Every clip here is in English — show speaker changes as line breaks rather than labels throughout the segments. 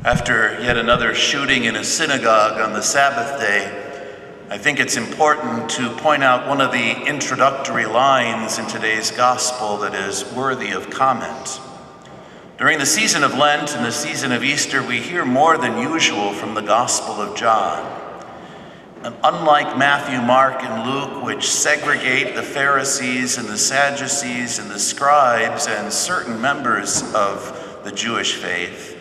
After yet another shooting in a synagogue on the Sabbath day, I think it's important to point out one of the introductory lines in today's gospel that is worthy of comment. During the season of Lent and the season of Easter, we hear more than usual from the Gospel of John. And unlike Matthew, Mark, and Luke, which segregate the Pharisees and the Sadducees and the scribes and certain members of the Jewish faith,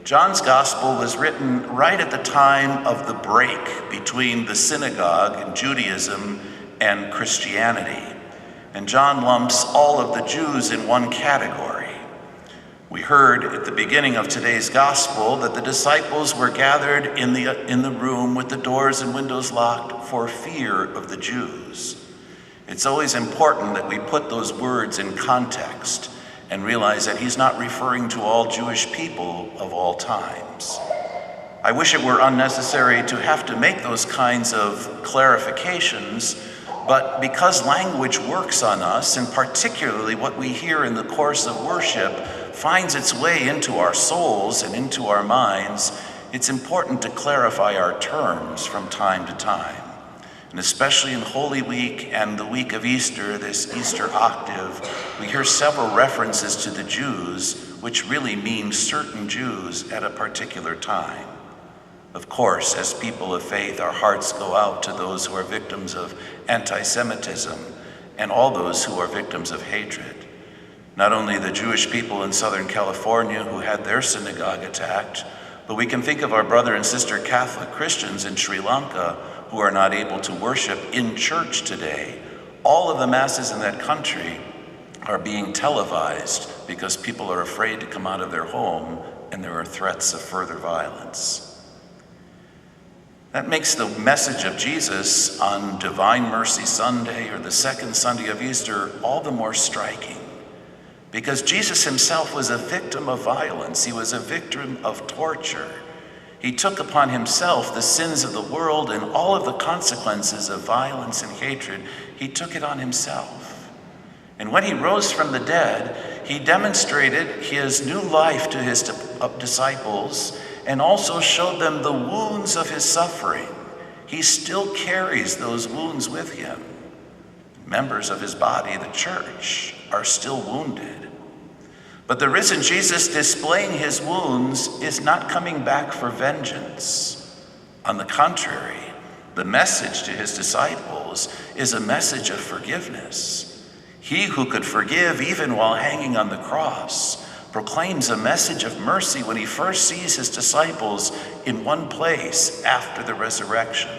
John's gospel was written right at the time of the break between the synagogue and Judaism and Christianity. And John lumps all of the Jews in one category. We heard at the beginning of today's gospel that the disciples were gathered in the room with the doors and windows locked for fear of the Jews. It's always important that we put those words in context and realize that he's not referring to all Jewish people of all times. I wish it were unnecessary to have to make those kinds of clarifications, but because language works on us, and particularly what we hear in the course of worship finds its way into our souls and into our minds, it's important to clarify our terms from time to time. And especially in Holy Week and the week of Easter, this Easter octave, we hear several references to the Jews, which really mean certain Jews at a particular time. Of course, as people of faith, our hearts go out to those who are victims of anti-Semitism and all those who are victims of hatred. Not only the Jewish people in Southern California who had their synagogue attacked, but we can think of our brother and sister Catholic Christians in Sri Lanka who are not able to worship in church today. All of the masses in that country are being televised because people are afraid to come out of their home and there are threats of further violence. That makes the message of Jesus on Divine Mercy Sunday or the second Sunday of Easter all the more striking, because Jesus himself was a victim of violence. He was a victim of torture. He took upon himself the sins of the world and all of the consequences of violence and hatred. He took it on himself. And when he rose from the dead, he demonstrated his new life to his disciples and also showed them the wounds of his suffering. He still carries those wounds with him. Members of his body, the church, are still wounded. But the risen Jesus, displaying his wounds, is not coming back for vengeance. On the contrary, the message to his disciples is a message of forgiveness. He who could forgive even while hanging on the cross proclaims a message of mercy when he first sees his disciples in one place after the resurrection.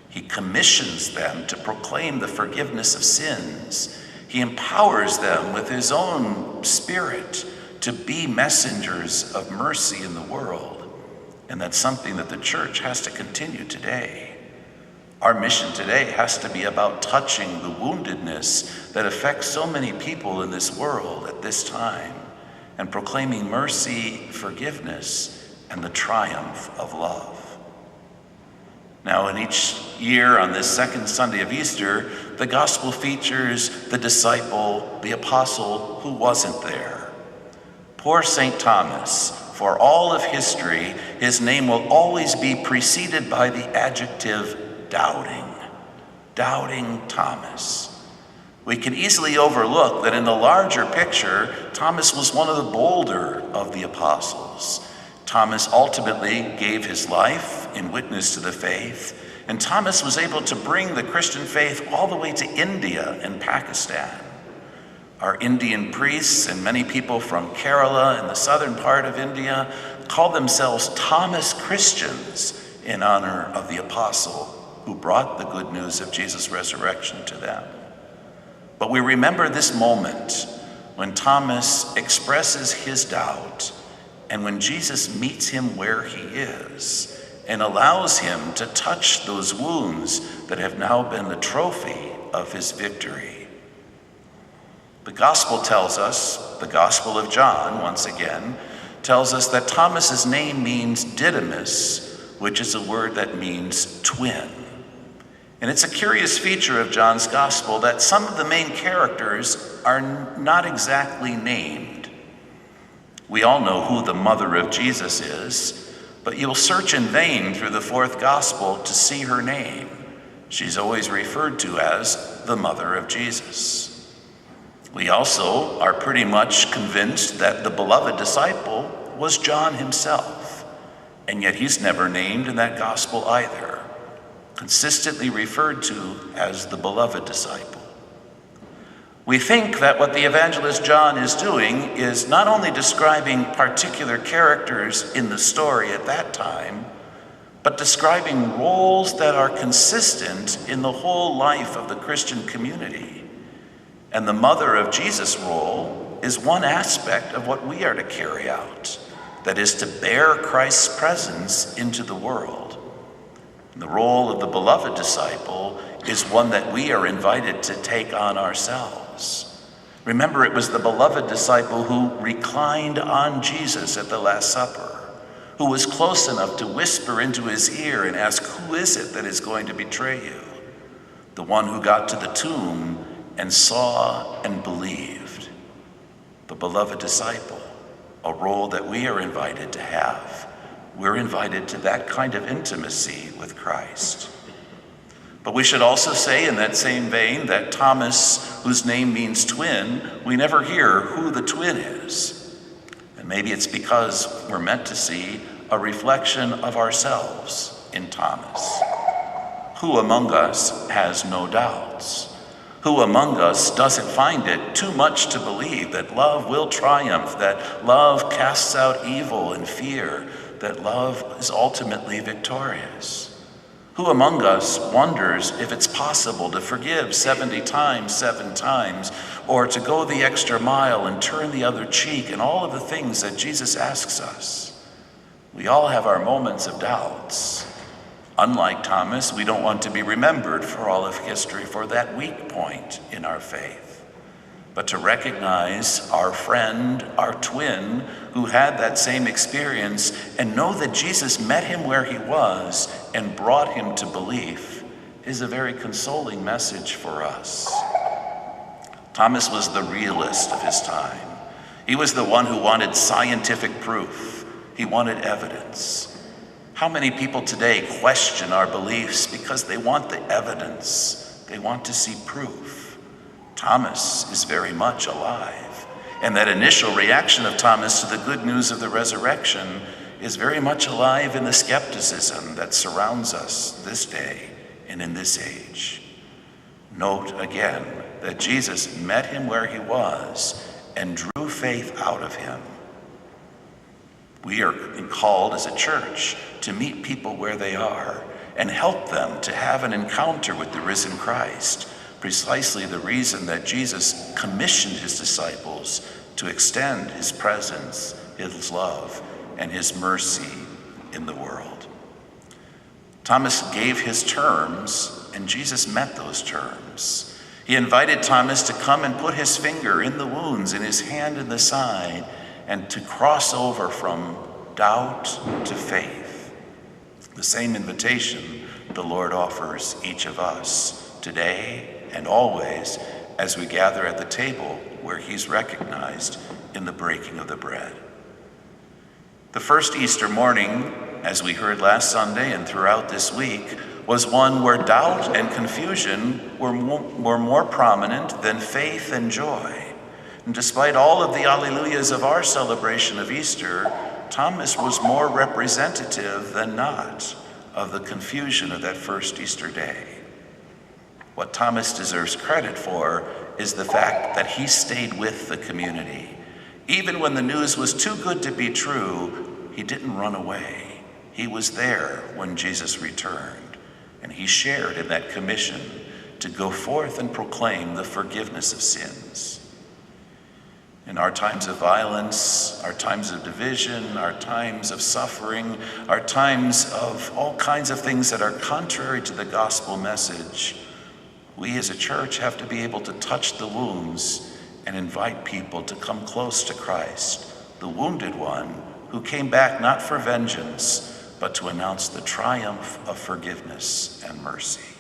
He commissions them to proclaim the forgiveness of sins. He empowers them with his own spirit to be messengers of mercy in the world. And that's something that the church has to continue today. Our mission today has to be about touching the woundedness that affects so many people in this world at this time and proclaiming mercy, forgiveness, and the triumph of love. Now, in each year on this second Sunday of Easter, the gospel features the disciple, the apostle, who wasn't there. Poor St. Thomas. For all of history, his name will always be preceded by the adjective doubting. Doubting Thomas. We can easily overlook that in the larger picture, Thomas was one of the bolder of the apostles. Thomas ultimately gave his life in witness to the faith, and Thomas was able to bring the Christian faith all the way to India and Pakistan. Our Indian priests and many people from Kerala and the southern part of India call themselves Thomas Christians in honor of the apostle who brought the good news of Jesus' resurrection to them. But we remember this moment when Thomas expresses his doubt and when Jesus meets him where he is and allows him to touch those wounds that have now been the trophy of his victory. The gospel tells us, the Gospel of John, once again, tells us that Thomas's name means Didymus, which is a word that means twin. And it's a curious feature of John's gospel that some of the main characters are not exactly named. We all know who the mother of Jesus is, but you'll search in vain through the fourth gospel to see her name. She's always referred to as the mother of Jesus. We also are pretty much convinced that the beloved disciple was John himself, and yet he's never named in that gospel either, consistently referred to as the beloved disciple. We think that what the evangelist John is doing is not only describing particular characters in the story at that time, but describing roles that are consistent in the whole life of the Christian community. And the mother of Jesus' role is one aspect of what we are to carry out, that is to bear Christ's presence into the world. And the role of the beloved disciple is one that we are invited to take on ourselves. Remember, it was the beloved disciple who reclined on Jesus at the Last Supper, who was close enough to whisper into his ear and ask, "Who is it that is going to betray you?" The one who got to the tomb and saw and believed. The beloved disciple, a role that we are invited to have. We're invited to that kind of intimacy with Christ. But we should also say in that same vein that Thomas, whose name means twin, we never hear who the twin is. And maybe it's because we're meant to see a reflection of ourselves in Thomas. Who among us has no doubts? Who among us doesn't find it too much to believe that love will triumph, that love casts out evil and fear, that love is ultimately victorious? Who among us wonders if it's possible to forgive 70 times, 7 times, or to go the extra mile and turn the other cheek, and all of the things that Jesus asks us? We all have our moments of doubts. Unlike Thomas, we don't want to be remembered for all of history for that weak point in our faith, but to recognize our friend, our twin, who had that same experience, and know that Jesus met him where he was and brought him to belief, is a very consoling message for us. Thomas was the realist of his time. He was the one who wanted scientific proof. He wanted evidence. How many people today question our beliefs because they want the evidence? They want to see proof. Thomas is very much alive. And that initial reaction of Thomas to the good news of the resurrection is very much alive in the skepticism that surrounds us this day and in this age. Note again that Jesus met him where he was and drew faith out of him. We are called as a church to meet people where they are and help them to have an encounter with the risen Christ, precisely the reason that Jesus commissioned his disciples to extend his presence, his love, and his mercy in the world. Thomas gave his terms, and Jesus met those terms. He invited Thomas to come and put his finger in the wounds in his hand in the side, and to cross over from doubt to faith. The same invitation the Lord offers each of us today and always as we gather at the table where he's recognized in the breaking of the bread. The first Easter morning, as we heard last Sunday and throughout this week, was one where doubt and confusion were more prominent than faith and joy. And despite all of the alleluias of our celebration of Easter, Thomas was more representative than not of the confusion of that first Easter day. What Thomas deserves credit for is the fact that he stayed with the community. Even when the news was too good to be true, he didn't run away. He was there when Jesus returned, and he shared in that commission to go forth and proclaim the forgiveness of sins. In our times of violence, our times of division, our times of suffering, our times of all kinds of things that are contrary to the gospel message, we as a church have to be able to touch the wounds and invite people to come close to Christ, the wounded one who came back not for vengeance, but to announce the triumph of forgiveness and mercy.